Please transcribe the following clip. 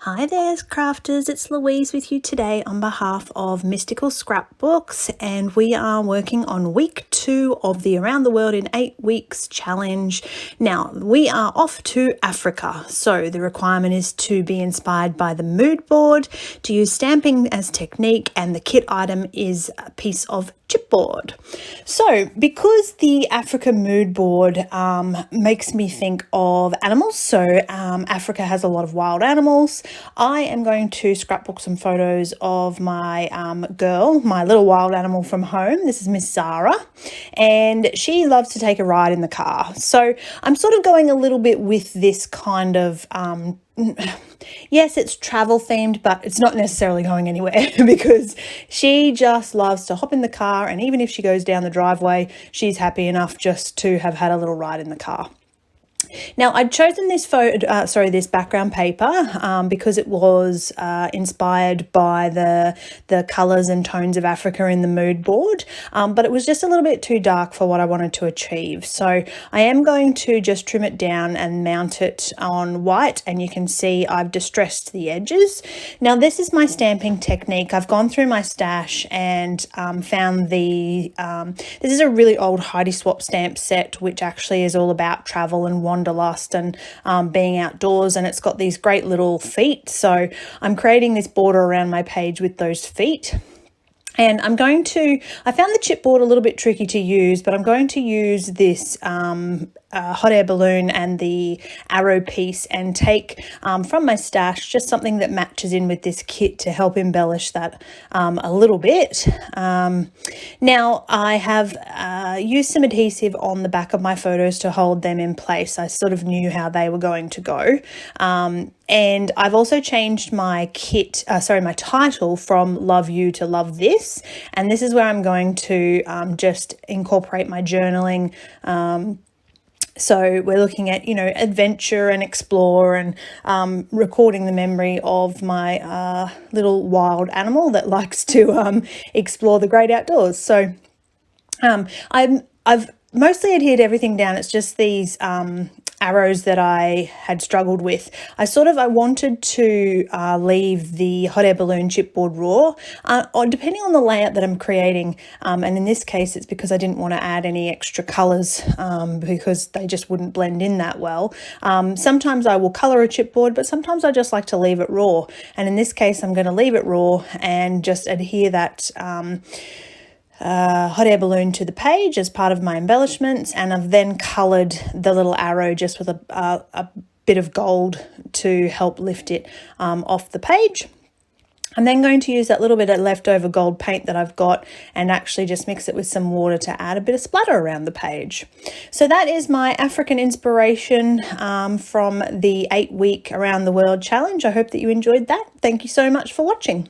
Hi there, crafters. It's Louise with you today on behalf of Mystical Scrapbooks, and we are working on week 2 of the Around the World in 8 Weeks challenge. Now, we are off to Africa, so the requirement is to be inspired by the mood board, to use stamping as technique, and the kit item is a piece of chipboard. So because the Africa mood board makes me think of animals, so Africa has a lot of wild animals, I am going to scrapbook some photos of my girl, my little wild animal from home. This is Miss Zara, and she loves to take a ride in the car. So I'm sort of going a little bit with this kind of yes, it's travel themed, but it's not necessarily going anywhere because she just loves to hop in the car, and even if she goes down the driveway, she's happy enough just to have had a little ride in the car. Now, I'd chosen this this background paper because it was inspired by the colours and tones of Africa in the mood board, but it was just a little bit too dark for what I wanted to achieve. So I am going to just trim it down and mount it on white, and you can see I've distressed the edges. Now, this is my stamping technique. I've gone through my stash and found this is a really old Heidi Swap stamp set, which actually is all about travel and wanderlust and being outdoors, and it's got these great little feet. So I'm creating this border around my page with those feet. And I found the chipboard a little bit tricky to use, but I'm going to use this hot air balloon and the arrow piece and take from my stash just something that matches in with this kit to help embellish that a little bit. Now I have used some adhesive on the back of my photos to hold them in place. I sort of knew how they were going to go. And I've also changed my my title from Love You to Love This. And this is where I'm going to just incorporate my journaling. So we're looking at, adventure and explore and recording the memory of my little wild animal that likes to explore the great outdoors. So I've mostly adhered everything down. It's just these arrows that I had struggled with. I wanted to leave the hot air balloon chipboard raw, or depending on the layout that I'm creating. And in this case, it's because I didn't want to add any extra colours because they just wouldn't blend in that well. Sometimes I will colour a chipboard, but sometimes I just like to leave it raw. And in this case, I'm going to leave it raw and just adhere that hot air balloon to the page as part of my embellishments, and I've then coloured the little arrow just with a bit of gold to help lift it off the page. I'm then going to use that little bit of leftover gold paint that I've got and actually just mix it with some water to add a bit of splatter around the page. So that is my African inspiration from the 8-week Around the World challenge. I hope that you enjoyed that. Thank you so much for watching.